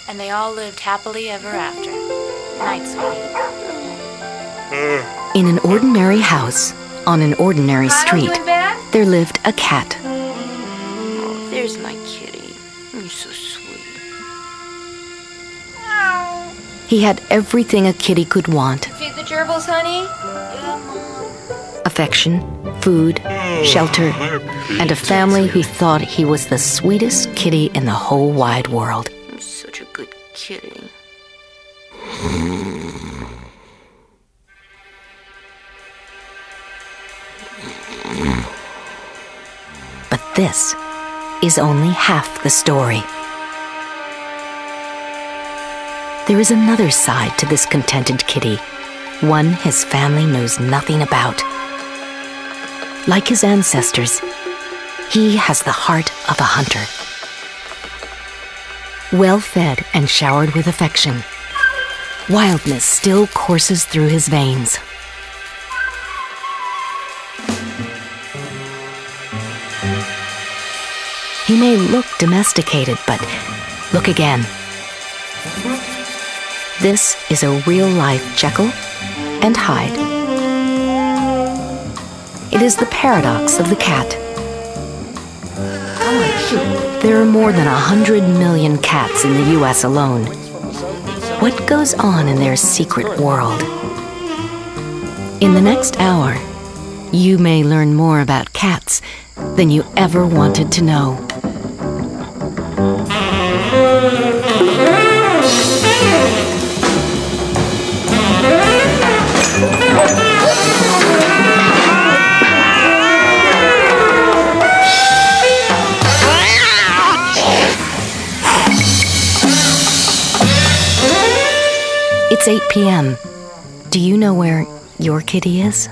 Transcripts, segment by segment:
and they all lived happily ever after. Night, sweetie. In an ordinary house, on an ordinary street, there lived a cat. Oh, there's my kitty. You're so sweet. He had everything a kitty could want. Feed the gerbils, honey? Affection, food, shelter, and a family who thought he was the sweetest kitty in the whole wide world. You're such a good kitty. But this is only half the story. There is another side to this contented kitty, one his family knows nothing about. Like his ancestors, he has the heart of a hunter. Well-fed and showered with affection, wildness still courses through his veins. He may look domesticated, but look again. This is a real-life Jekyll and Hyde. It is the paradox of the cat. There are more than 100 million cats in the US alone. What goes on in their secret world? In the next hour, you may learn more about cats than you ever wanted to know. It's 8 p.m. Do you know where your kitty is?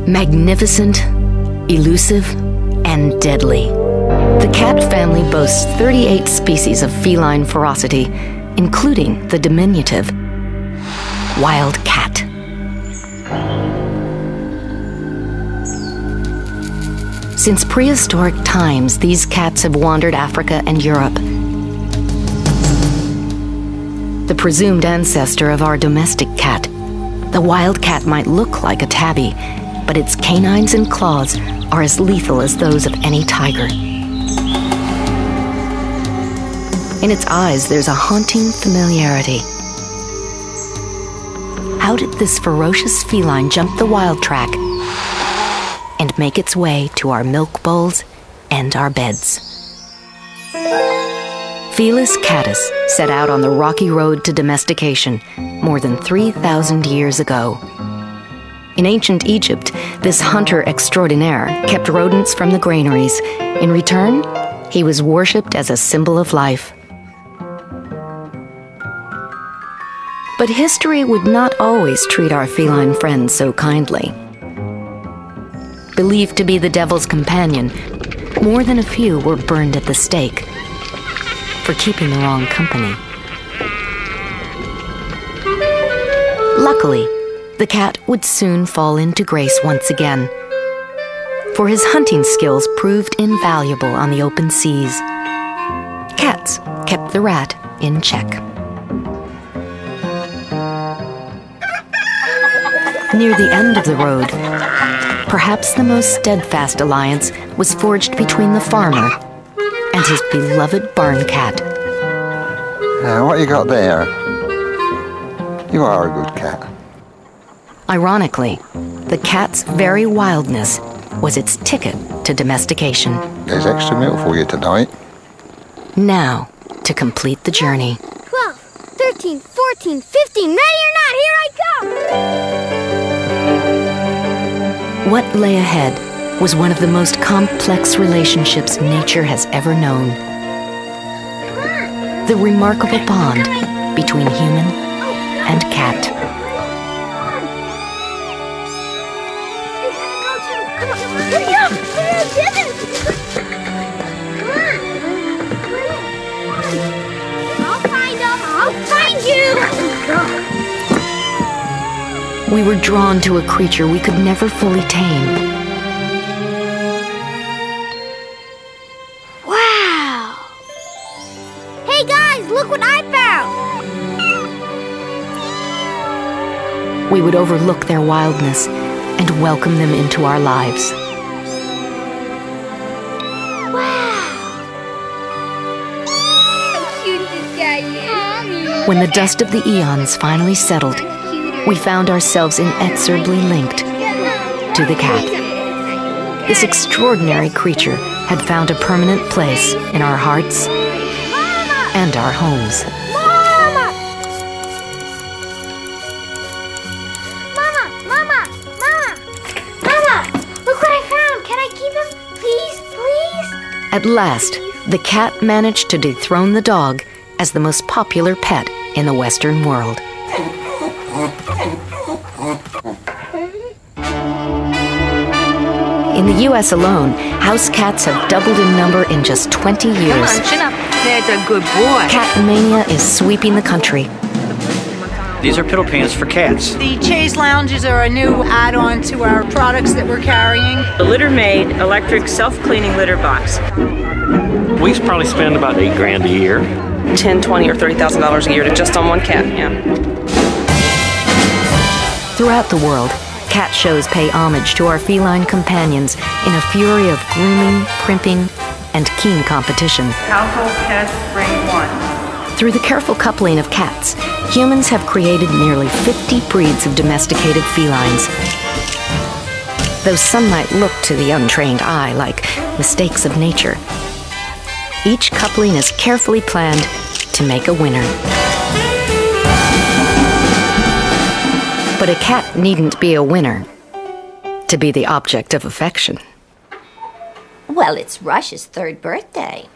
Magnificent, elusive, and deadly. The cat family boasts 38 species of feline ferocity, including the diminutive wild cat. Since prehistoric times, these cats have wandered Africa and Europe. The presumed ancestor of our domestic cat, the wild cat might look like a tabby, but its canines and claws are as lethal as those of any tiger. In its eyes, there's a haunting familiarity. How did this ferocious feline jump the wild track and make its way to our milk bowls and our beds? Felis catus set out on the rocky road to domestication more than 3,000 years ago. In ancient Egypt, this hunter extraordinaire kept rodents from the granaries. In return, he was worshipped as a symbol of life. But history would not always treat our feline friends so kindly. Believed to be the devil's companion, more than a few were burned at the stake for keeping the wrong company. Luckily, the cat would soon fall into grace once again, for his hunting skills proved invaluable on the open seas. Cats kept the rat in check. Near the end of the road, perhaps the most steadfast alliance was forged between the farmer and his beloved barn cat. What you got there? You are a good cat. Ironically, the cat's very wildness was its ticket to domestication. There's extra milk for you tonight. Now, to complete the journey. 12, 13, 14, 15. Ready or not, here I come! What lay ahead was one of the most complex relationships nature has ever known. The remarkable bond between human and cat. Hurry up! I'll find him! I'll find you! We were drawn to a creature we could never fully tame. Wow! Hey guys, look what I found! We would overlook their wildness and welcome them into our lives. Wow! How cute this guy is! When the dust of the eons finally settled, we found ourselves inexorably linked to the cat. This extraordinary creature had found a permanent place in our hearts and our homes. Mama! Mama! Mama! Mama! Mama! Look what I found! Can I keep him? Please? Please? At last, the cat managed to dethrone the dog as the most popular pet in the Western world. In the U.S. alone, house cats have doubled in number in just 20 years. Come on, chin up. That's a good boy. Cat mania is sweeping the country. These are piddle pans for cats. The chaise lounges are a new add-on to our products that we're carrying. The Litter Maid electric self-cleaning litter box. We probably spend about $8,000 a year. $10,000, $20,000 or $30,000 a year just on one cat, yeah. Throughout the world, cat shows pay homage to our feline companions in a fury of grooming, primping, and keen competition. Household pets, bring one. Through the careful coupling of cats, humans have created nearly 50 breeds of domesticated felines. Though some might look to the untrained eye like mistakes of nature, each coupling is carefully planned to make a winner. But a cat needn't be a winner to be the object of affection. Well, it's Rush's 3rd birthday.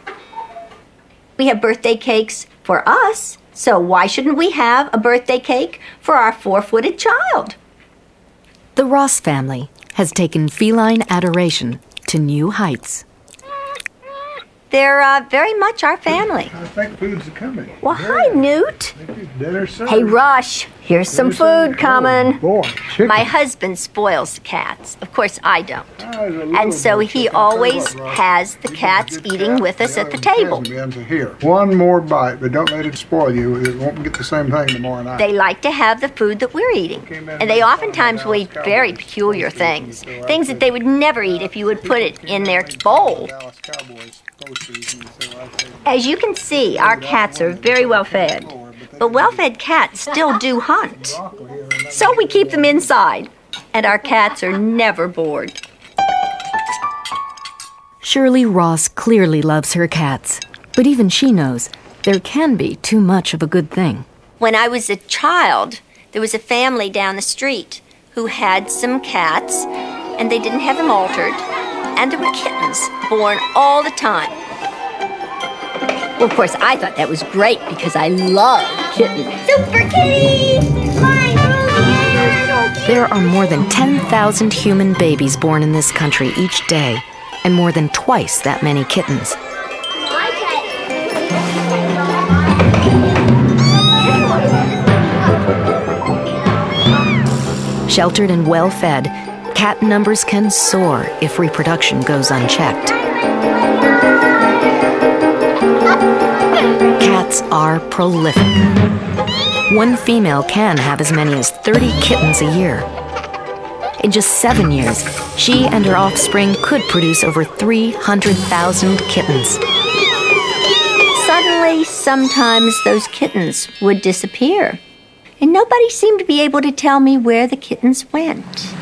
We have birthday cakes for us, so why shouldn't we have a birthday cake for our 4-footed child? The Ross family has taken feline adoration to new heights. They're very much our family. I think food's coming. Well, hi, Newt. Dinner served. Hey, Rush, here's some food coming. Oh, boy, chicken. My husband spoils the cats. Of course, I don't. There's a little And so more he chicken. always Tell you what, Ross, has the he's a cats good eating cat. with us The at the other table. cousin are here. One more bite, but don't let it spoil you. It won't get the same thing tomorrow night. They like to have the food that we're eating. And they oftentimes will eat very peculiar things. Things that they would never eat if you would put it in their bowl. Dallas Cowboys posters, and so I say, As you can see, our cats are very well fed. But well-fed cats still do hunt. So we keep them inside. And our cats are never bored. Shirley Ross clearly loves her cats, but even she knows there can be too much of a good thing. When I was a child, there was a family down the street who had some cats, and they didn't have them altered, and there were kittens born all the time. Well, of course, I thought that was great because I love kittens. Super kitties! Flying through There are more than 10,000 human babies born in this country each day, and more than twice that many kittens. Sheltered and well-fed, cat numbers can soar if reproduction goes unchecked. Cats are prolific. One female can have as many as 30 kittens a year. In just 7 years, she and her offspring could produce over 300,000 kittens. Suddenly, sometimes those kittens would disappear. And nobody seemed to be able to tell me where the kittens went.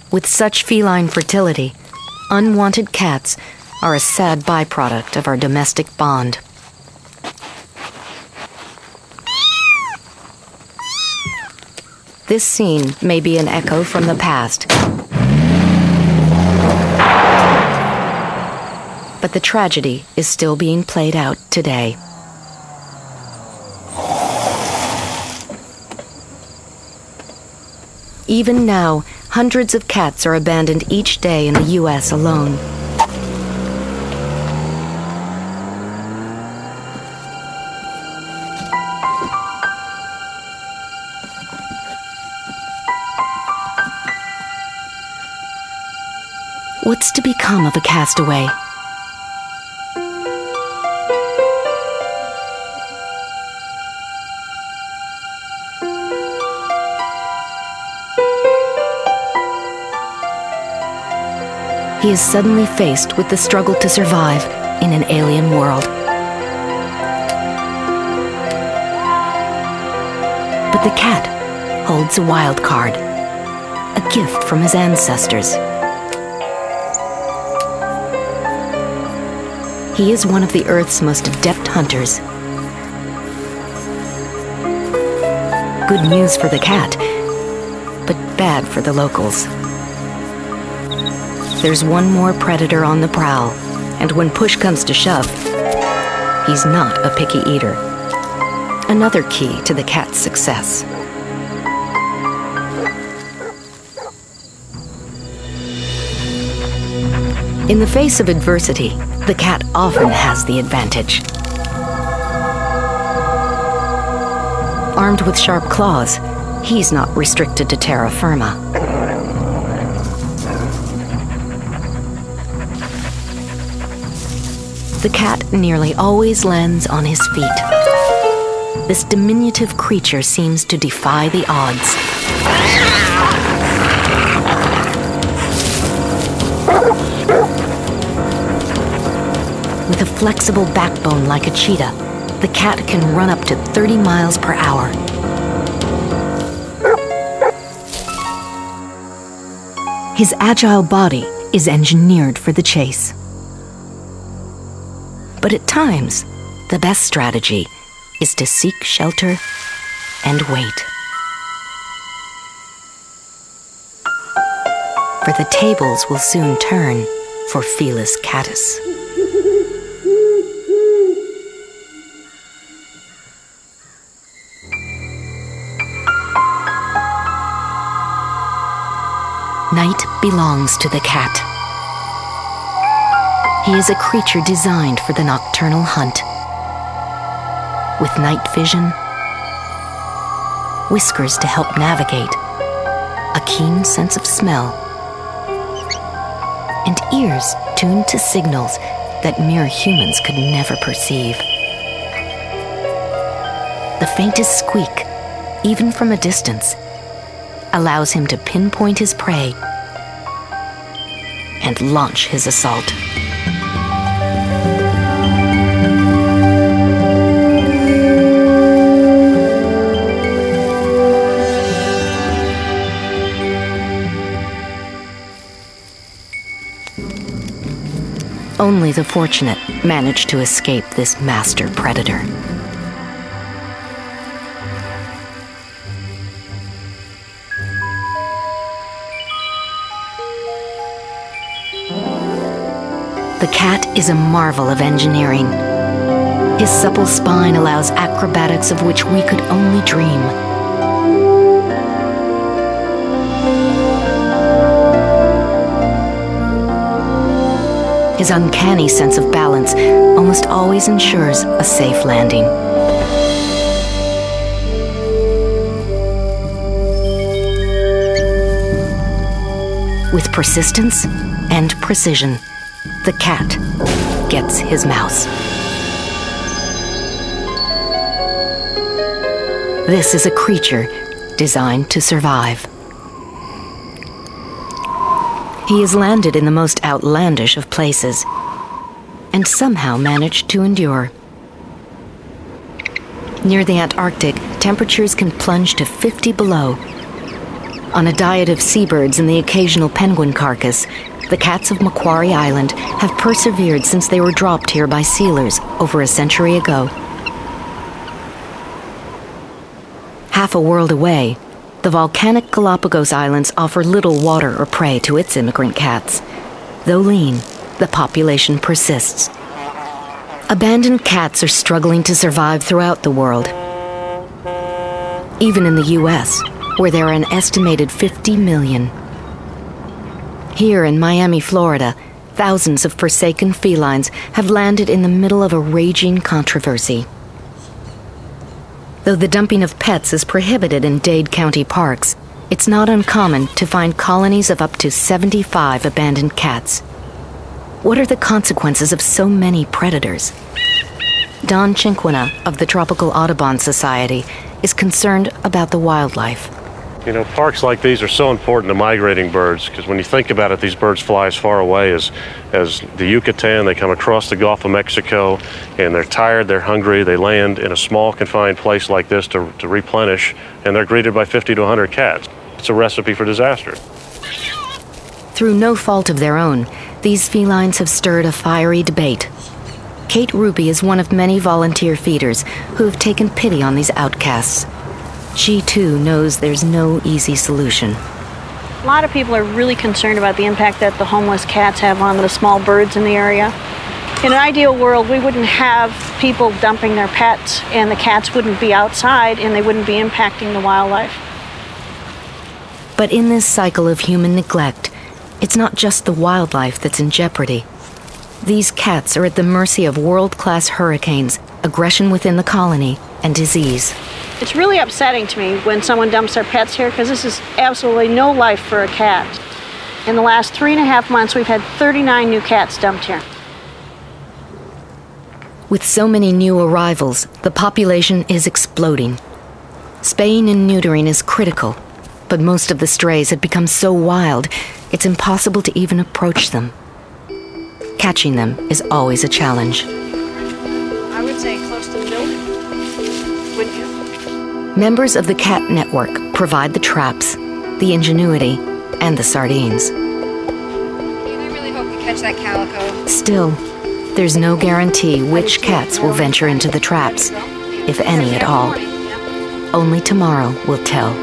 With such feline fertility, unwanted cats are a sad byproduct of our domestic bond. This scene may be an echo from the past, but the tragedy is still being played out today. Even now, hundreds of cats are abandoned each day in the U.S. alone. What's to become of a castaway? He is suddenly faced with the struggle to survive in an alien world. But the cat holds a wild card, a gift from his ancestors. He is one of the Earth's most adept hunters. Good news for the cat, but bad for the locals. There's one more predator on the prowl, and when push comes to shove, he's not a picky eater. Another key to the cat's success. In the face of adversity, the cat often has the advantage. Armed with sharp claws, he's not restricted to terra firma. The cat nearly always lands on his feet. This diminutive creature seems to defy the odds. With a flexible backbone like a cheetah, the cat can run up to 30 miles per hour. His agile body is engineered for the chase. But at times, the best strategy is to seek shelter and wait. For the tables will soon turn for Felis catus. Night belongs to the cat. He is a creature designed for the nocturnal hunt. With night vision, whiskers to help navigate, a keen sense of smell, and ears tuned to signals that mere humans could never perceive. The faintest squeak, even from a distance, allows him to pinpoint his prey and launch his assault. Only the fortunate manage to escape this master predator. The cat is a marvel of engineering. His supple spine allows acrobatics of which we could only dream. His uncanny sense of balance almost always ensures a safe landing. With persistence and precision, the cat gets his mouse. This is a creature designed to survive. He has landed in the most outlandish of places, and somehow managed to endure. Near the Antarctic, temperatures can plunge to 50 below. On a diet of seabirds and the occasional penguin carcass, the cats of Macquarie Island have persevered since they were dropped here by sealers over a century ago. Half a world away, the volcanic Galapagos Islands offer little water or prey to its immigrant cats. Though lean, the population persists. Abandoned cats are struggling to survive throughout the world. Even in the U.S., where there are an estimated 50 million. Here in Miami, Florida, thousands of forsaken felines have landed in the middle of a raging controversy. Though the dumping of pets is prohibited in Dade County parks, it's not uncommon to find colonies of up to 75 abandoned cats. What are the consequences of so many predators? Don Cinquina of the Tropical Audubon Society is concerned about the wildlife. You know, parks like these are so important to migrating birds because when you think about it, these birds fly as far away as the Yucatan. They come across the Gulf of Mexico and they're tired, they're hungry, they land in a small confined place like this to replenish, and they're greeted by 50 to 100 cats. It's a recipe for disaster. Through no fault of their own, these felines have stirred a fiery debate. Kate Ruby is one of many volunteer feeders who have taken pity on these outcasts. She, too, knows there's no easy solution. A lot of people are really concerned about the impact that the homeless cats have on the small birds in the area. In an ideal world, we wouldn't have people dumping their pets, and the cats wouldn't be outside, and they wouldn't be impacting the wildlife. But in this cycle of human neglect, it's not just the wildlife that's in jeopardy. These cats are at the mercy of world-class hurricanes, aggression within the colony, and disease. It's really upsetting to me when someone dumps their pets here because this is absolutely no life for a cat. In the last 3.5 months, we've had 39 new cats dumped here. With so many new arrivals, the population is exploding. Spaying and neutering is critical, but most of the strays have become so wild, it's impossible to even approach them. Catching them is always a challenge. I would say close to the middle, wouldn't you? Members of the Cat Network provide the traps, the ingenuity, and the sardines. I really hope we catch that calico. Still, there's no guarantee which cats will venture into the traps, if any at all. Only tomorrow will tell.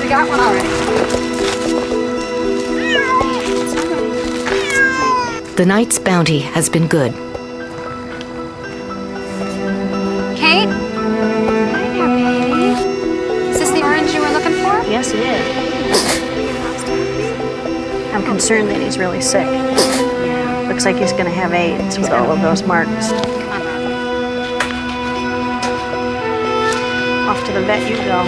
Got one already. The night's bounty has been good. Kate? Hi there, baby. Is this the orange you were looking for? Yes, it is. I'm concerned that he's really sick. Yeah. Looks like he's going to have AIDS with all of those marks. Come on, Mom. Off to the vet you go.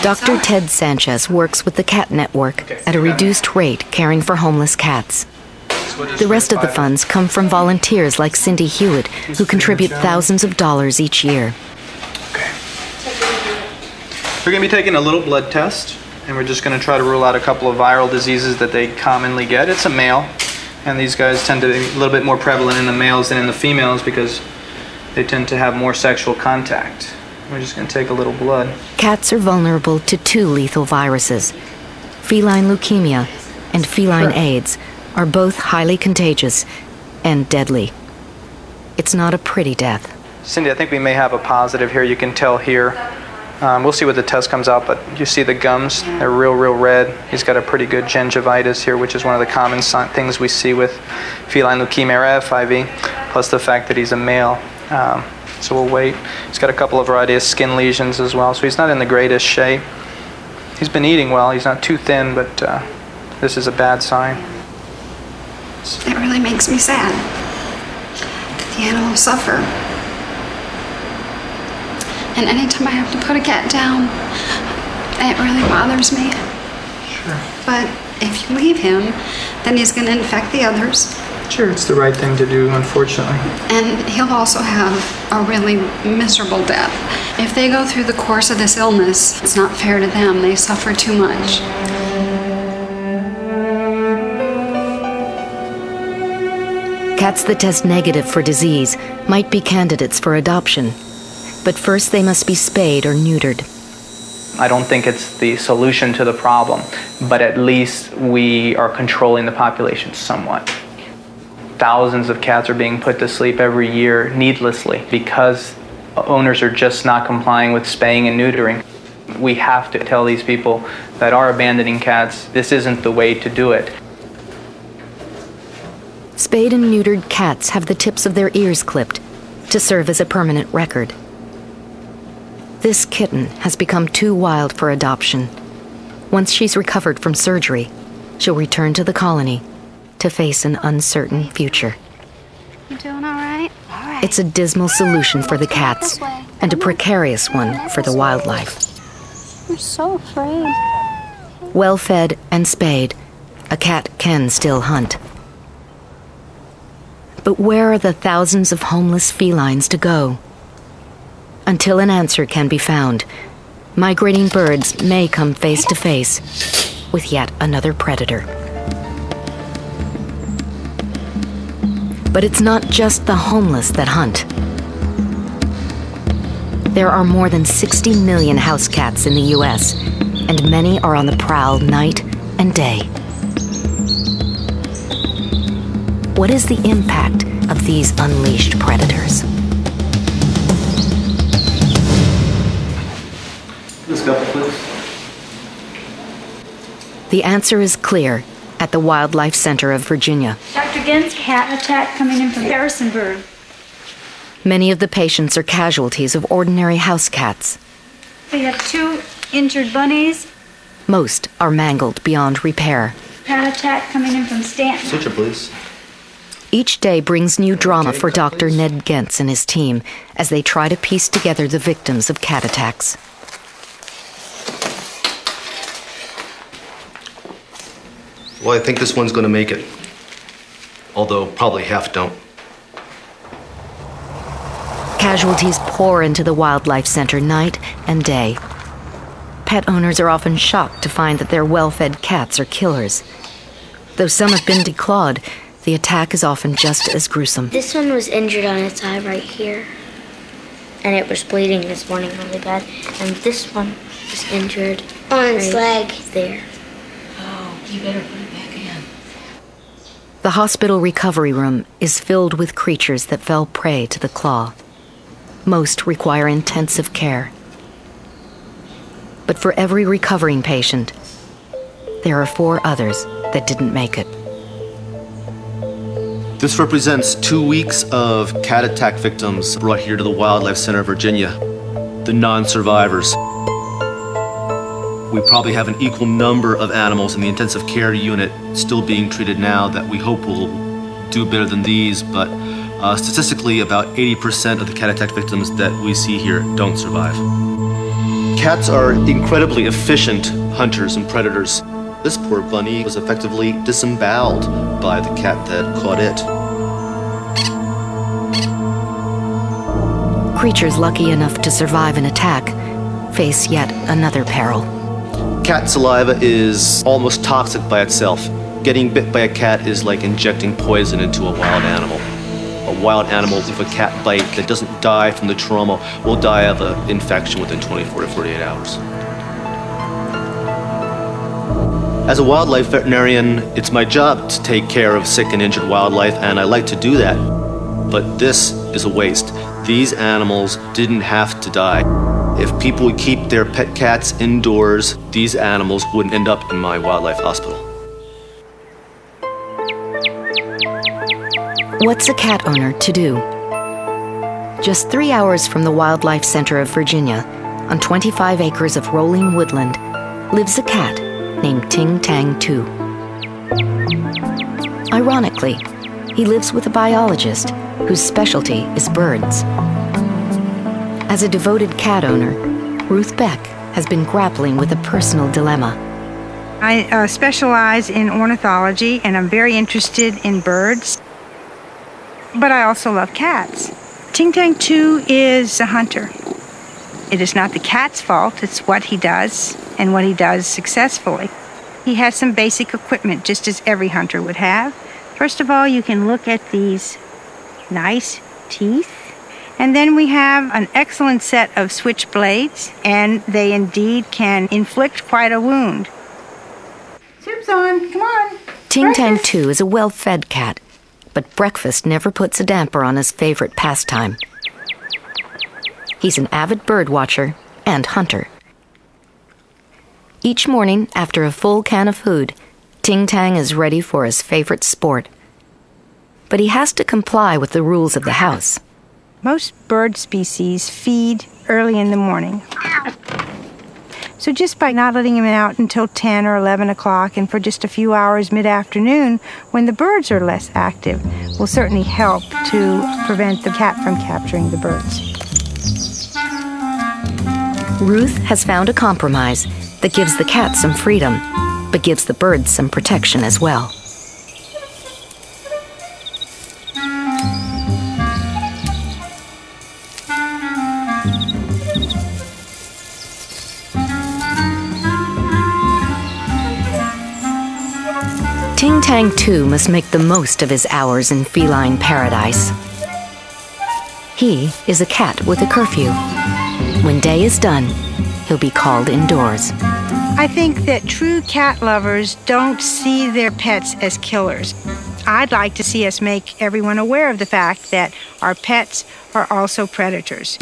Dr. Ted Sanchez works with the Cat Network at a reduced rate caring for homeless cats. The rest of the funds come from volunteers like Cindy Hewitt, who contribute thousands of dollars each year. Okay. We're going to be taking a little blood test, and we're just going to try to rule out a couple of viral diseases that they commonly get. It's a male, and these guys tend to be a little bit more prevalent in the males than in the females because they tend to have more sexual contact. We're just going to take a little blood. Cats are vulnerable to 2 lethal viruses. Feline leukemia and feline AIDS are both highly contagious and deadly. It's not a pretty death. Cindy, I think we may have a positive here. You can tell here. We'll see what the test comes out, but you see the gums, they're real red. He's got a pretty good gingivitis here, which is one of the common things we see with feline leukemia or FIV, plus the fact that he's a male. So we'll wait. He's got a couple of varieties of skin lesions as well, so he's not in the greatest shape. He's been eating well. He's not too thin, but this is a bad sign. It really makes me sad that the animals suffer. And anytime I have to put a cat down, it really bothers me. Sure. But if you leave him, then he's going to infect the others, Sure, it's the right thing to do, unfortunately. And he'll also have a really miserable death. If they go through the course of this illness, it's not fair to them. They suffer too much. Cats that test negative for disease might be candidates for adoption, but first they must be spayed or neutered. I don't think it's the solution to the problem, but at least we are controlling the population somewhat. Thousands of cats are being put to sleep every year needlessly because owners are just not complying with spaying and neutering. We have to tell these people that are abandoning cats, this isn't the way to do it. Spayed and neutered cats have the tips of their ears clipped to serve as a permanent record. This kitten has become too wild for adoption. Once she's recovered from surgery, she'll return to the colony to face an uncertain future. You doing all right? All right. It's a dismal solution for the cats and a precarious one for the wildlife. I'm so afraid. Well fed and spayed, a cat can still hunt. But where are the thousands of homeless felines to go? Until an answer can be found, migrating birds may come face to face with yet another predator. But it's not just the homeless that hunt. There are more than 60 million house cats in the US, and many are on the prowl night and day. What is the impact of these unleashed predators? This couple, please. The answer is clear at the Wildlife Center of Virginia. Dr. Ginn's cat attack coming in from Harrisonburg. Many of the patients are casualties of ordinary house cats. We have 2 injured bunnies. Most are mangled beyond repair. Cat attack coming in from Stanton. Suture, please. Each day brings new drama for Dr. Ned Gentz and his team as they try to piece together the victims of cat attacks. Well, I think this one's going to make it. Although probably half don't. Casualties pour into the Wildlife Center night and day. Pet owners are often shocked to find that their well-fed cats are killers. Though some have been declawed, the attack is often just as gruesome. This one was injured on its eye right here. And it was bleeding this morning really bad. And this one was injured on its leg there. Oh, you better put it back in. The hospital recovery room is filled with creatures that fell prey to the claw. Most require intensive care. But for every recovering patient, there are 4 others that didn't make it. This represents 2 weeks of cat attack victims brought here to the Wildlife Center of Virginia, the non-survivors. We probably have an equal number of animals in the intensive care unit still being treated now that we hope will do better than these, but statistically about 80% of the cat attack victims that we see here don't survive. Cats are incredibly efficient hunters and predators. This poor bunny was effectively disemboweled by the cat that caught it. Creatures lucky enough to survive an attack face yet another peril. Cat saliva is almost toxic by itself. Getting bit by a cat is like injecting poison into a wild animal. A wild animal, if a cat bite that doesn't die from the trauma, will die of an infection within 24 to 48 hours. As a wildlife veterinarian, it's my job to take care of sick and injured wildlife, and I like to do that. But this is a waste. These animals didn't have to die. If people would keep their pet cats indoors, these animals wouldn't end up in my wildlife hospital. What's a cat owner to do? Just 3 hours from the Wildlife Center of Virginia, on 25 acres of rolling woodland, lives a cat named Ting Tang 2. Ironically, he lives with a biologist whose specialty is birds. As a devoted cat owner, Ruth Beck has been grappling with a personal dilemma. I specialize in ornithology, and I'm very interested in birds. but I also love cats. Ting Tang, too, is a hunter. It is not the cat's fault, it's what he does, and what he does successfully. He has some basic equipment, just as every hunter would have. First of all, you can look at these nice teeth. And then we have an excellent set of switchblades, and they indeed can inflict quite a wound. Soup's on, come on. Ting Tang, too, is a well-fed cat, but breakfast never puts a damper on his favorite pastime. He's an avid bird watcher and hunter. Each morning, after a full can of food, Ting Tang is ready for his favorite sport. But he has to comply with the rules of the house. Most bird species feed early in the morning. So just by not letting him out until 10 or 11 o'clock and for just a few hours mid-afternoon when the birds are less active will certainly help to prevent the cat from capturing the birds. Ruth has found a compromise that gives the cat some freedom, but gives the birds some protection as well. Ting Tang, too, must make the most of his hours in feline paradise. He is a cat with a curfew. When day is done, he'll be called indoors. I think that true cat lovers don't see their pets as killers. I'd like to see us make everyone aware of the fact that our pets are also predators.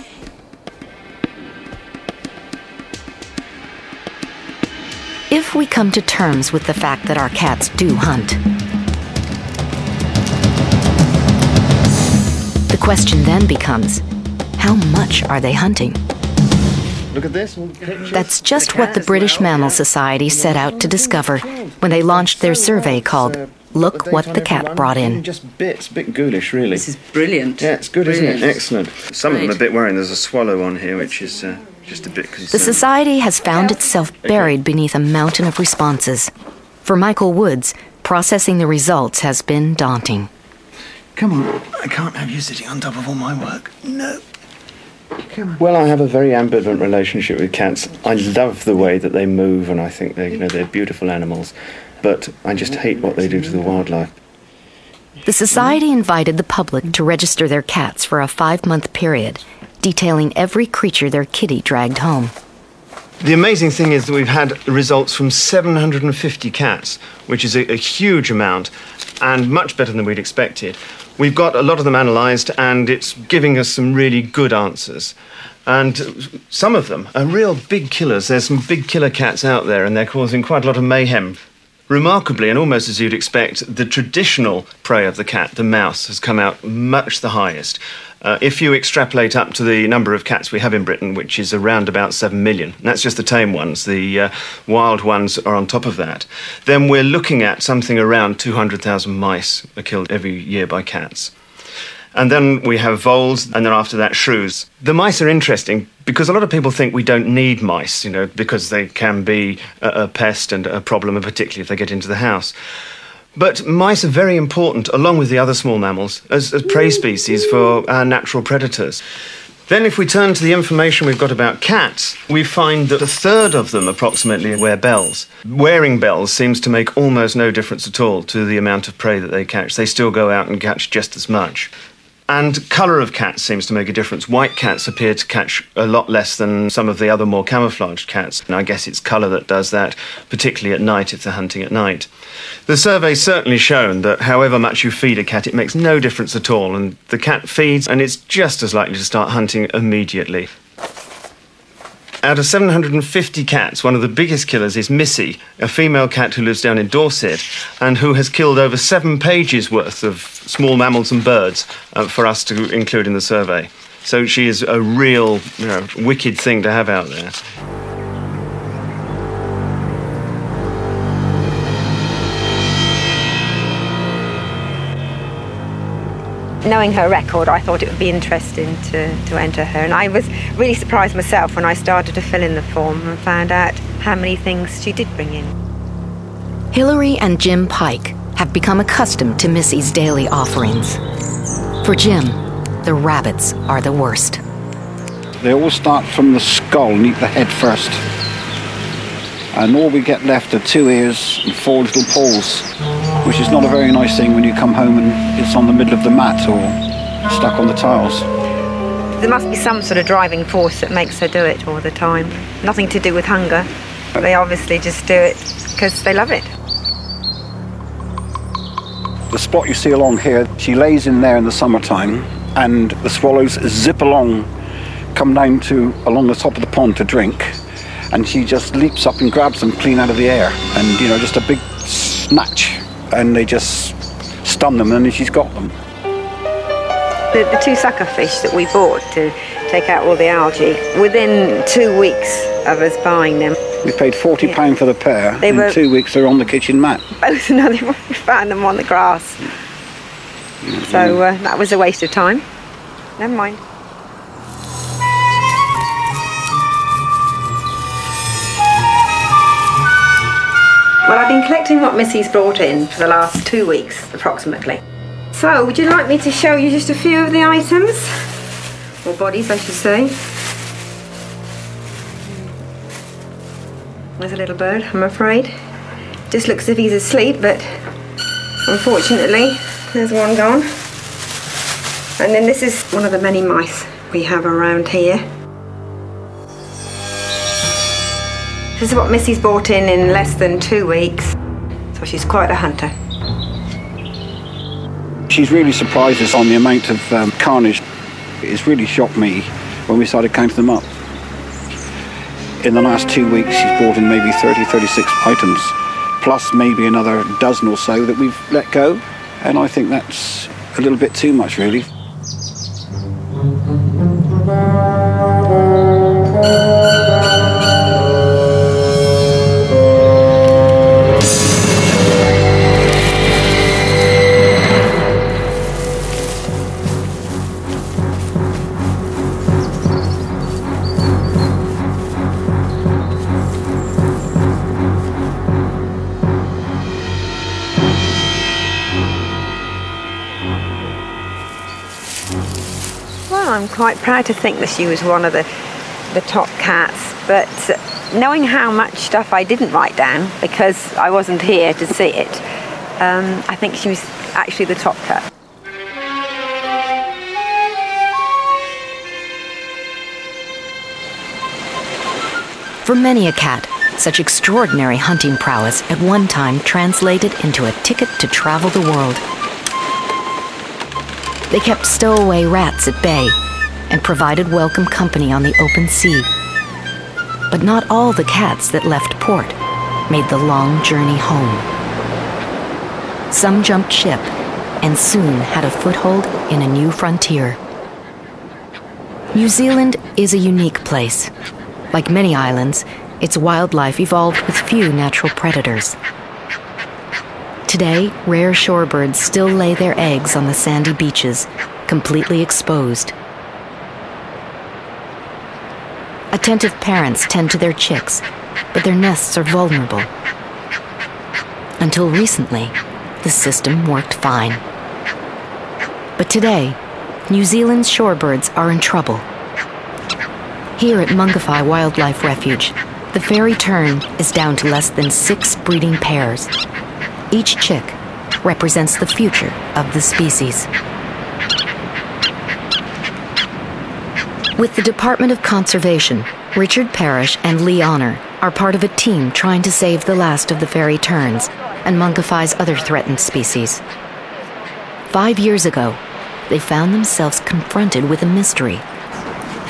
If we come to terms with the fact that our cats do hunt, the question then becomes, how much are they hunting? Look at this. That's just what the British Mammal Society set out to discover when they launched their survey called Look What the Cat Brought In. Just bits, a bit ghoulish, really. This is brilliant. Yeah, it's good, brilliant. Isn't it? Excellent. Some of them are a bit worrying. There's a swallow on here, which is just a bit concerning. The Society has found itself buried beneath a mountain of responses. For Michael Woods, processing the results has been daunting. Come on, I can't have you sitting on top of all my work. No. Well, I have a very ambivalent relationship with cats. I love the way that they move, and I think they're beautiful animals. But I just hate what they do to the wildlife. The Society invited the public to register their cats for a 5-month period, detailing every creature their kitty dragged home. The amazing thing is that we've had results from 750 cats, which is a huge amount, and much better than we'd expected. We've got a lot of them analysed, and it's giving us some really good answers. And some of them are real big killers. There's some big killer cats out there, and they're causing quite a lot of mayhem. Remarkably, and almost as you'd expect, the traditional prey of the cat, the mouse, has come out much the highest. If you extrapolate up to the number of cats we have in Britain, which is around about 7 million, and that's just the tame ones, the wild ones are on top of that, then we're looking at something around 200,000 mice are killed every year by cats. And then we have voles, and then after that, shrews. The mice are interesting because a lot of people think we don't need mice, because they can be a pest and a problem, and particularly if they get into the house. But mice are very important, along with the other small mammals, as prey species for our natural predators. Then if we turn to the information we've got about cats, we find that a third of them approximately wear bells. Wearing bells seems to make almost no difference at all to the amount of prey that they catch. They still go out and catch just as much. And colour of cats seems to make a difference. White cats appear to catch a lot less than some of the other more camouflaged cats. And I guess it's colour that does that, particularly at night if they're hunting at night. The survey's certainly shown that however much you feed a cat, it makes no difference at all. And the cat feeds, and it's just as likely to start hunting immediately. Out of 750 cats, one of the biggest killers is Missy, a female cat who lives down in Dorset and who has killed over 7 pages worth of small mammals and birds for us to include in the survey. So she is a real, wicked thing to have out there. Knowing her record, I thought it would be interesting to enter her. And I was really surprised myself when I started to fill in the form and found out how many things she did bring in. Hillary and Jim Pike have become accustomed to Missy's daily offerings. For Jim, the rabbits are the worst. They all start from the skull and eat the head first. And all we get left are 2 ears and 4 little paws, which is not a very nice thing when you come home and it's on the middle of the mat or stuck on the tiles. There must be some sort of driving force that makes her do it all the time. Nothing to do with hunger. They obviously just do it because they love it. The spot you see along here, she lays in there in the summertime, and the swallows zip along, come down to along the top of the pond to drink, and she just leaps up and grabs them clean out of the air, and you know, just a big snatch, and they just stun them, and then she's got them. The 2 sucker fish that we bought to take out all the algae, within 2 weeks of us buying them. We paid £40 for the pair. In 2 weeks they're on the kitchen mat. Both another, we found them on the grass. So that was a waste of time. Never mind. Well, I've been collecting what Missy's brought in for the last 2 weeks, approximately. So, would you like me to show you just a few of the items? Or bodies, I should say. There's a little bird, I'm afraid. Just looks as if he's asleep, but unfortunately, there's one gone. And then this is one of the many mice we have around here. This is what Missy's brought in less than 2 weeks. So she's quite a hunter. She's really surprised us on the amount of carnage. It's really shocked me when we started counting them up. In the last 2 weeks, she's brought in maybe 30, 36 items, plus maybe another dozen or so that we've let go. And I think that's a little bit too much, really. I'm quite proud to think that she was one of the top cats, but knowing how much stuff I didn't write down because I wasn't here to see it, I think she was actually the top cat. For many a cat, such extraordinary hunting prowess at one time translated into a ticket to travel the world. They kept stowaway rats at bay and provided welcome company on the open sea. But not all the cats that left port made the long journey home. Some jumped ship and soon had a foothold in a new frontier. New Zealand is a unique place. Like many islands, its wildlife evolved with few natural predators. Today, rare shorebirds still lay their eggs on the sandy beaches, completely exposed. Attentive parents tend to their chicks, but their nests are vulnerable. Until recently, the system worked fine. But today, New Zealand's shorebirds are in trouble. Here at Mungawhai Wildlife Refuge, the fairy tern is down to less than 6 breeding pairs. Each chick represents the future of the species. With the Department of Conservation, Richard Parrish and Lee Honor are part of a team trying to save the last of the fairy terns and Mungawhai's other threatened species. 5 years ago, they found themselves confronted with a mystery.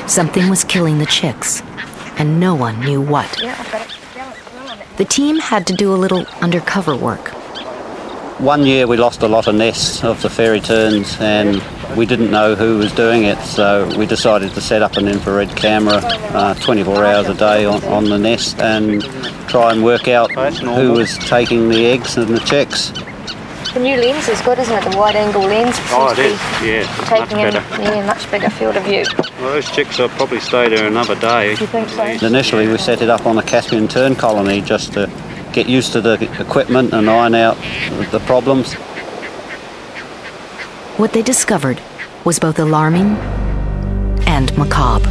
Something was killing the chicks, and no one knew what. The team had to do a little undercover work. One year we lost a lot of nests of the fairy terns and we didn't know who was doing it, so we decided to set up an infrared camera 24 hours a day on the nest and try and work out who was taking the eggs and the chicks. The new lens is good, isn't it? The wide-angle lens seems to be taking in a much bigger field of view. Well, those chicks will probably stay there another day. You think so? Initially we set it up on a Caspian tern colony just to get used to the equipment and iron out the problems. What they discovered was both alarming and macabre.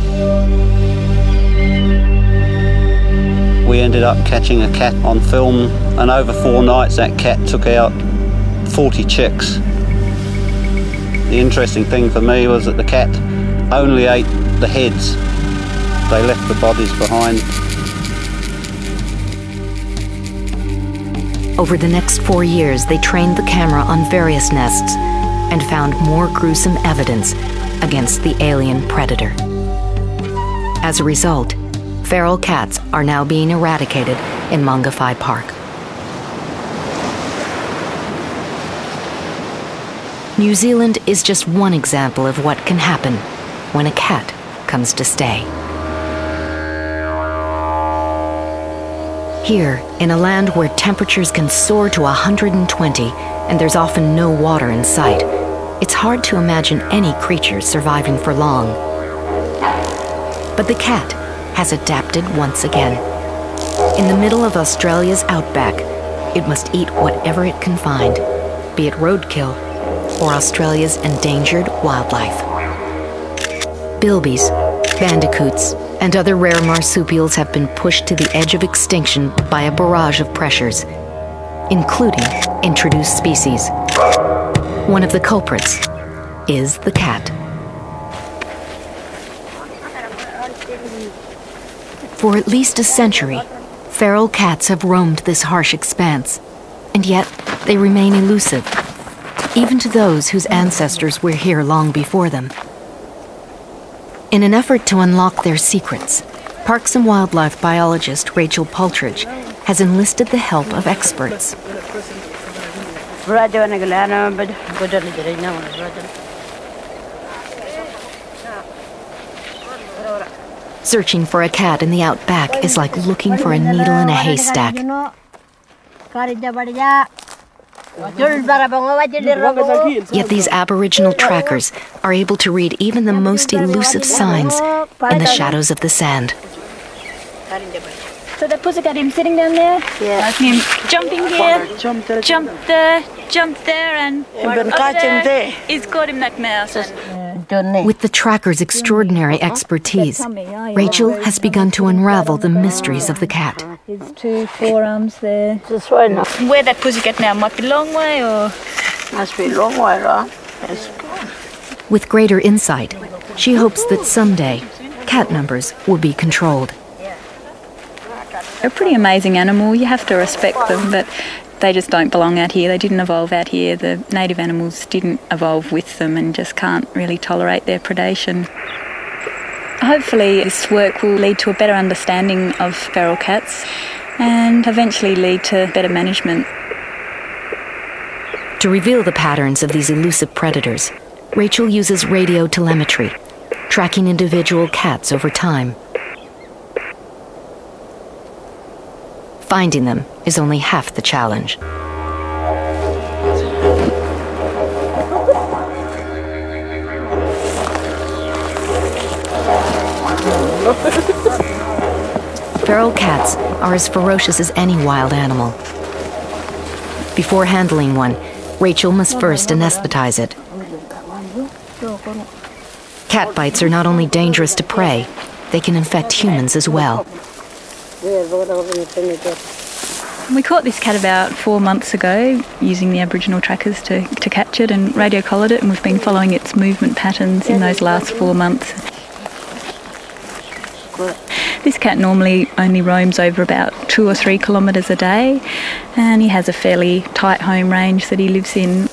We ended up catching a cat on film, and over 4 nights that cat took out 40 chicks. The interesting thing for me was that the cat only ate the heads. They left the bodies behind. Over the next 4 years, they trained the camera on various nests and found more gruesome evidence against the alien predator. As a result, feral cats are now being eradicated in Mangawhai Park. New Zealand is just one example of what can happen when a cat comes to stay. Here, in a land where temperatures can soar to 120 and there's often no water in sight, it's hard to imagine any creature surviving for long. But the cat has adapted once again. In the middle of Australia's outback, it must eat whatever it can find, be it roadkill or Australia's endangered wildlife. Bilbies, bandicoots, and other rare marsupials have been pushed to the edge of extinction by a barrage of pressures, including introduced species. One of the culprits is the cat. For at least a century, feral cats have roamed this harsh expanse, and yet they remain elusive, even to those whose ancestors were here long before them. In an effort to unlock their secrets, Parks and Wildlife biologist Rachel Paltridge has enlisted the help of experts. Searching for a cat in the outback is like looking for a needle in a haystack. Yet these Aboriginal trackers are able to read even the most elusive signs in the shadows of the sand. So the pussycat, him sitting down there? Yeah. Him jumping here, jump there, and over there, he's got him that mouse. With the tracker's extraordinary expertise, Rachel has begun to unravel the mysteries of the cat. His 2 forearms there. Where that pussycat now might be a long way, or? Must be a long way, right? With greater insight, she hopes that someday cat numbers will be controlled. They're a pretty amazing animal. You have to respect them, but they just don't belong out here. They didn't evolve out here. The native animals didn't evolve with them and just can't really tolerate their predation. Hopefully this work will lead to a better understanding of feral cats and eventually lead to better management. To reveal the patterns of these elusive predators, Rachel uses radio telemetry, tracking individual cats over time. Finding them is only half the challenge. Feral cats are as ferocious as any wild animal. Before handling one, Rachel must first anesthetize it. Cat bites are not only dangerous to prey, they can infect humans as well. We caught this cat about 4 months ago using the Aboriginal trackers to catch it and radio collared it, and we've been following its movement patterns in those last 4 months. This cat normally only roams over about 2 or 3 kilometres a day, and he has a fairly tight home range that he lives in.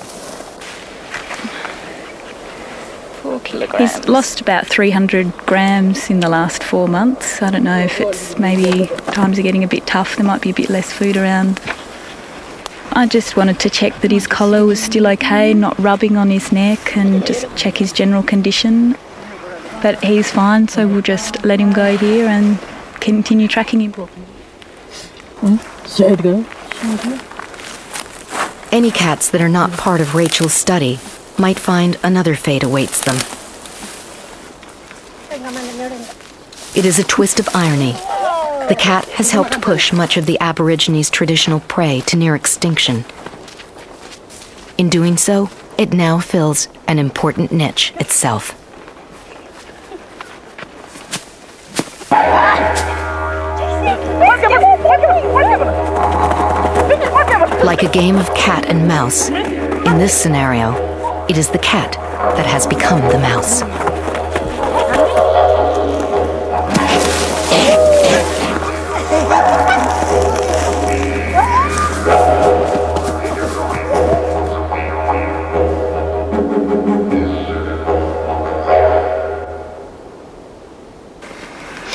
4 kilograms. He's lost about 300 grams in the last 4 months. I don't know if it's maybe times are getting a bit tough, there might be a bit less food around. I just wanted to check that his collar was still okay, not rubbing on his neck, and just check his general condition. But he's fine, so we'll just let him go here and continue tracking him. Any cats that are not part of Rachel's study might find another fate awaits them. It is a twist of irony. The cat has helped push much of the Aborigines' traditional prey to near extinction. In doing so, it now fills an important niche itself. Like a game of cat and mouse, in this scenario, it is the cat that has become the mouse.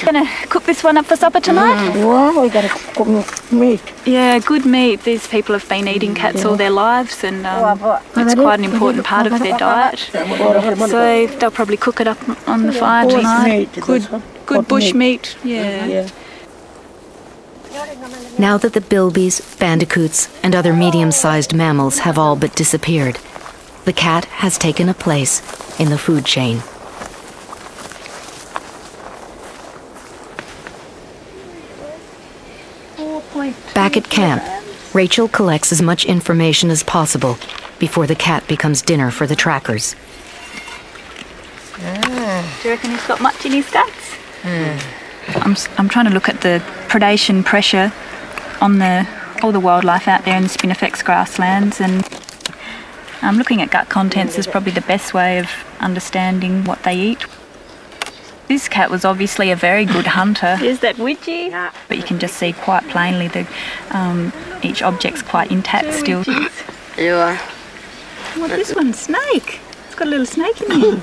Gonna cook this one up for supper tonight? Wow, we gotta cook meat. Yeah, good meat. These people have been eating cats all their lives, and it's quite an important part of their diet. So they'll probably cook it up on the fire tonight. Good bush meat. Yeah. Now that the bilbies, bandicoots, and other medium-sized mammals have all but disappeared, the cat has taken a place in the food chain. Back at camp, Rachel collects as much information as possible before the cat becomes dinner for the trackers. Do you reckon he's got much in his guts? I'm trying to look at the predation pressure on all the wildlife out there in the Spinifex grasslands, and I'm looking at gut contents is probably the best way of understanding what they eat. This cat was obviously a very good hunter. Is that witchy? Yeah. But you can just see quite plainly that each object's quite intact still. Yeah. What's this one? Snake. It's got a little snake in it.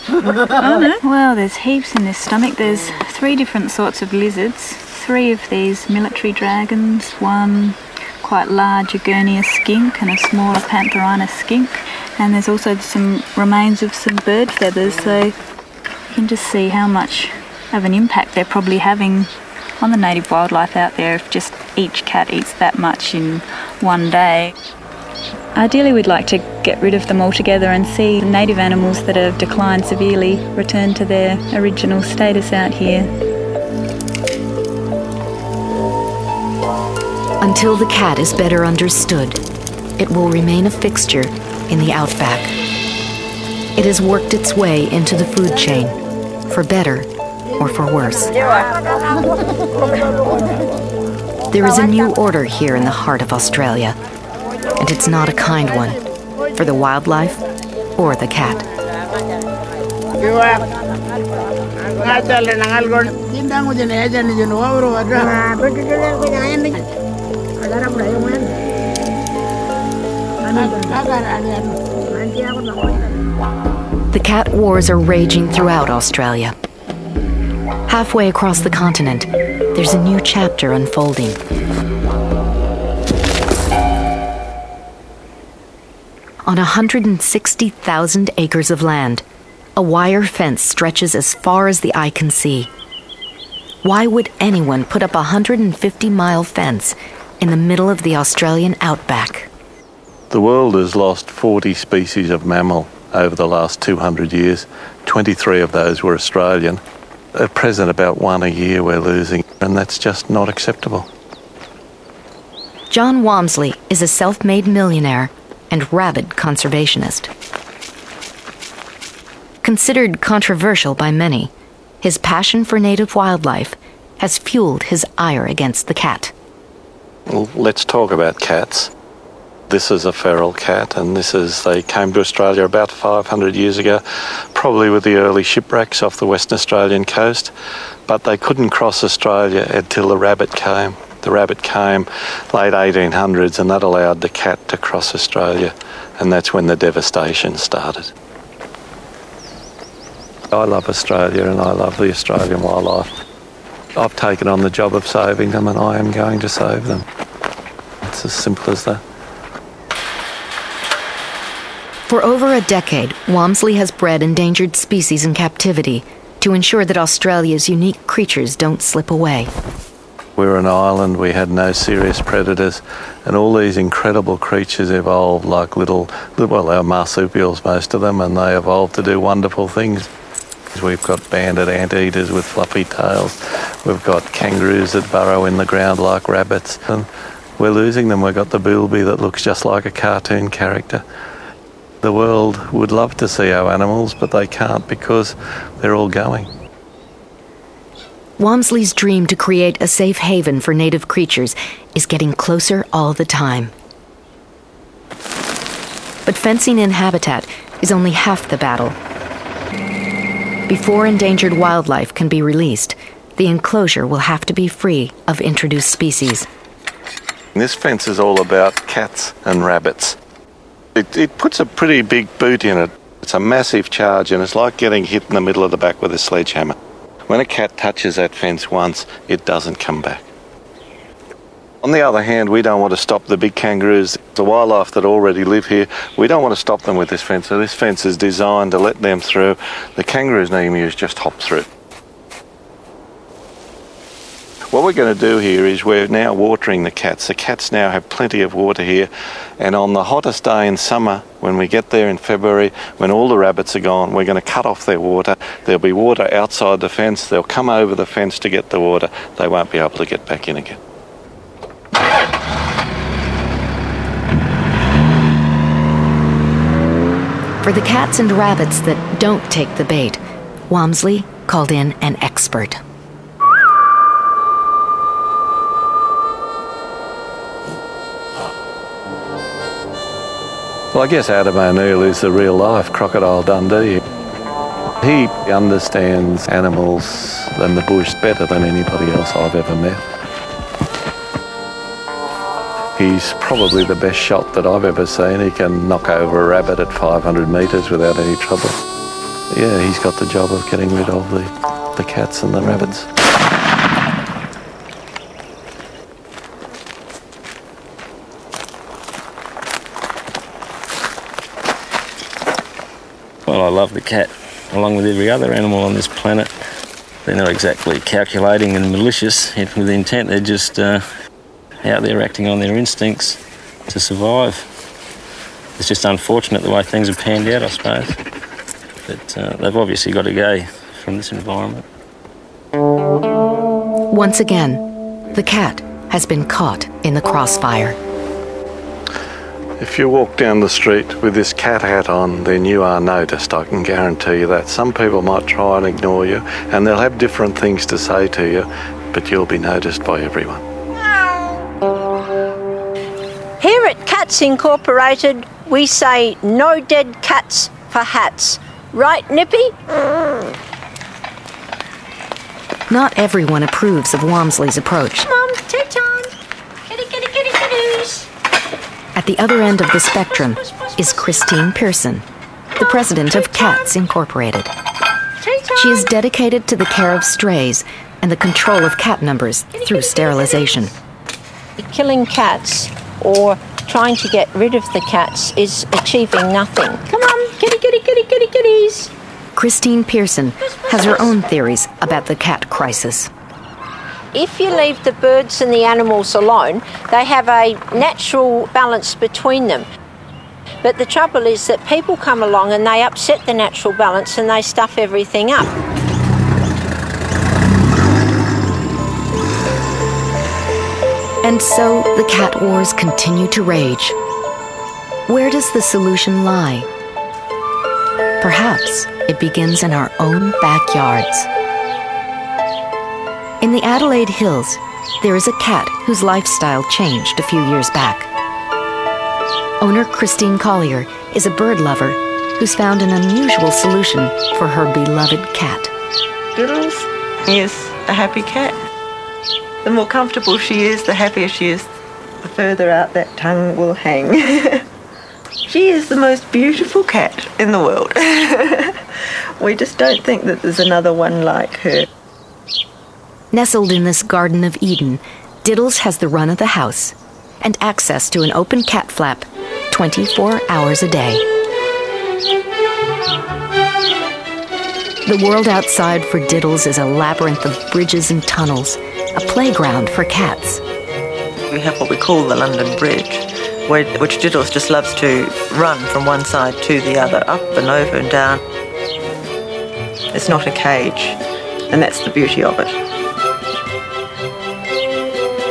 Oh, no. Well, there's heaps in this stomach. There's 3 different sorts of lizards, 3 of these military dragons, 1 quite large Agurnia skink and a smaller Pantherina skink. And there's also some remains of some bird feathers, so you can just see how much of an impact they're probably having on the native wildlife out there if just each cat eats that much in one day. Ideally, we'd like to get rid of them altogether and see native animals that have declined severely return to their original status out here. Until the cat is better understood, it will remain a fixture in the outback. It has worked its way into the food chain, for better or for worse. There is a new order here in the heart of Australia, and it's not a kind one, for the wildlife or the cat. The cat wars are raging throughout Australia. Halfway across the continent, there's a new chapter unfolding. On 160,000 acres of land, a wire fence stretches as far as the eye can see. Why would anyone put up a 150-mile fence in the middle of the Australian outback? The world has lost 40 species of mammal over the last 200 years. 23 of those were Australian. At present, about 1 a year we're losing, and that's just not acceptable. John Walmsley is a self-made millionaire and rabid conservationist. Considered controversial by many, his passion for native wildlife has fueled his ire against the cat. Well, let's talk about cats. This is a feral cat, and they came to Australia about 500 years ago, probably with the early shipwrecks off the Western Australian coast, but they couldn't cross Australia until the rabbit came. The rabbit came late 1800s, and that allowed the cat to cross Australia, and that's when the devastation started. I love Australia, and I love the Australian wildlife. I've taken on the job of saving them, and I am going to save them. It's as simple as that. For over a decade, Walmsley has bred endangered species in captivity to ensure that Australia's unique creatures don't slip away. We're an island, we had no serious predators, and all these incredible creatures evolved like they're marsupials, most of them, and they evolved to do wonderful things. We've got banded anteaters with fluffy tails. We've got kangaroos that burrow in the ground like rabbits, and we're losing them. We've got the bilby that looks just like a cartoon character. The world would love to see our animals, but they can't because they're all going. Walmsley's dream to create a safe haven for native creatures is getting closer all the time. But fencing in habitat is only half the battle. Before endangered wildlife can be released, the enclosure will have to be free of introduced species. This fence is all about cats and rabbits. It puts a pretty big boot in it. It's a massive charge, and it's like getting hit in the middle of the back with a sledgehammer. When a cat touches that fence once, it doesn't come back. On the other hand, we don't want to stop the big kangaroos, the wildlife that already live here. We don't want to stop them with this fence. So this fence is designed to let them through. The kangaroos and emus just hop through. What we're going to do here is we're now watering the cats. The cats now have plenty of water here, and on the hottest day in summer, when we get there in February, when all the rabbits are gone, we're going to cut off their water. There'll be water outside the fence. They'll come over the fence to get the water. They won't be able to get back in again. For the cats and rabbits that don't take the bait, Walmsley called in an expert. Well, I guess Adam O'Neill is the real-life Crocodile Dundee. He understands animals and the bush better than anybody else I've ever met. He's probably the best shot that I've ever seen. He can knock over a rabbit at 500 metres without any trouble. Yeah, he's got the job of getting rid of the cats and the rabbits. Well, I love the cat, along with every other animal on this planet. They're not exactly calculating and malicious with intent. They're just out there acting on their instincts to survive. It's just unfortunate the way things have panned out, I suppose. But they've obviously got to go from this environment. Once again, the cat has been caught in the crossfire. If you walk down the street with this cat hat on, then you are noticed, I can guarantee you that. Some people might try and ignore you, and they'll have different things to say to you, but you'll be noticed by everyone. Here at Cats Incorporated, we say no dead cats for hats. Right, Nippy? Not everyone approves of Walmsley's approach. Mum, tea time. Kitty, kitty, kitty, kitties. At the other end of the spectrum is Christine Pearson, the president of Cats Incorporated. She is dedicated to the care of strays and the control of cat numbers through sterilization. Killing cats or trying to get rid of the cats is achieving nothing. Come on, kitty, kitty, kitty, kitty, kitties. Christine Pearson has her own theories about the cat crisis. If you leave the birds and the animals alone, they have a natural balance between them. But the trouble is that people come along and they upset the natural balance and they stuff everything up. And so the cat wars continue to rage. Where does the solution lie? Perhaps it begins in our own backyards. In the Adelaide Hills, there is a cat whose lifestyle changed a few years back. Owner Christine Collier is a bird lover who's found an unusual solution for her beloved cat. Diddles is a happy cat. The more comfortable she is, the happier she is, the further out that tongue will hang. She is the most beautiful cat in the world. We just don't think that there's another one like her. Nestled in this Garden of Eden, Diddles has the run of the house and access to an open cat flap 24 hours a day. The world outside for Diddles is a labyrinth of bridges and tunnels, a playground for cats. We have what we call the London Bridge, which Diddles just loves to run from one side to the other, up and over and down. It's not a cage, and that's the beauty of it.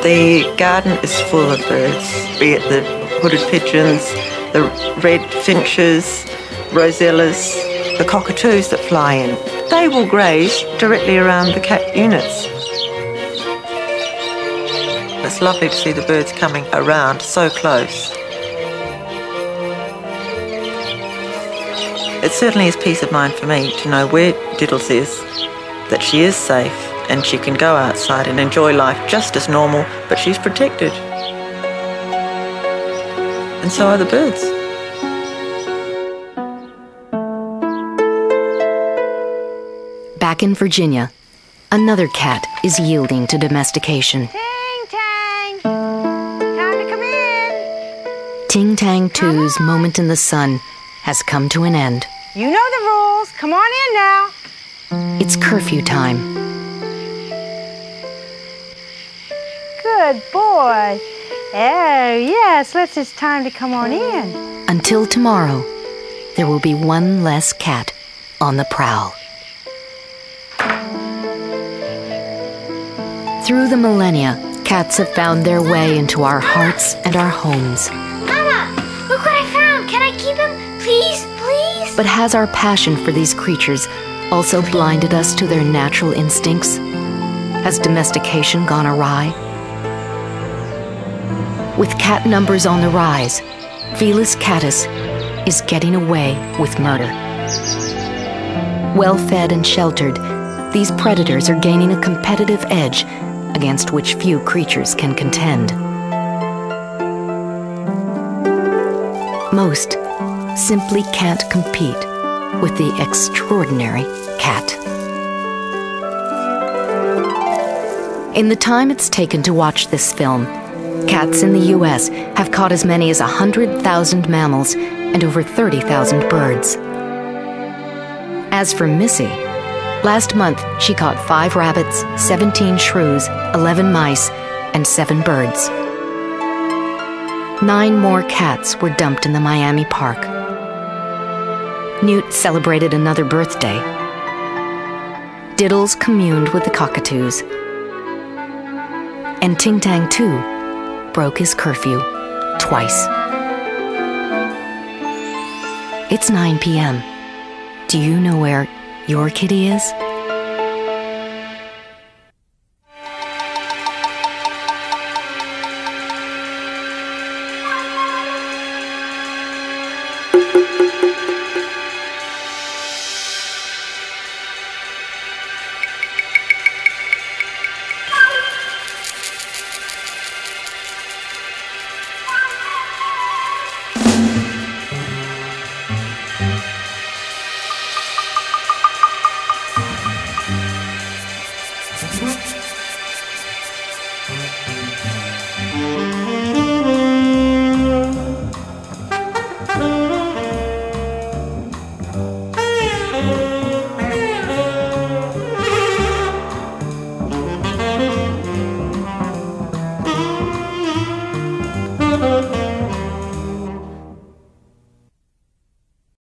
The garden is full of birds, be it the hooded pigeons, the red finches, rosellas, the cockatoos that fly in. They will graze directly around the cat units. It's lovely to see the birds coming around so close. It certainly is peace of mind for me to know where Diddles is, that she is safe and she can go outside and enjoy life just as normal, but she's protected. And so are the birds. Back in Virginia, another cat is yielding to domestication. Ting-tang! Time to come in. Ting Tang 2's moment in the sun has come to an end. You know the rules. Come on in now. It's curfew time. Good boy. Oh, yes, it's time to come on in. Until tomorrow, there will be one less cat on the prowl. Through the millennia, cats have found their way into our hearts and our homes. Mama, look what I found. Can I keep him? Please, please? But has our passion for these creatures also blinded us to their natural instincts? Has domestication gone awry? With cat numbers on the rise, Felis catus is getting away with murder. Well-fed and sheltered, these predators are gaining a competitive edge against which few creatures can contend. Most simply can't compete with the extraordinary cat. In the time it's taken to watch this film, cats in the U.S. have caught as many as 100,000 mammals and over 30,000 birds. As for Missy, last month she caught 5 rabbits, 17 shrews, 11 mice, and 7 birds. 9 more cats were dumped in the Miami park. Newt celebrated another birthday. Diddles communed with the cockatoos. And Ting Tang 2 broke his curfew twice. It's 9 p.m. Do you know where your kitty is?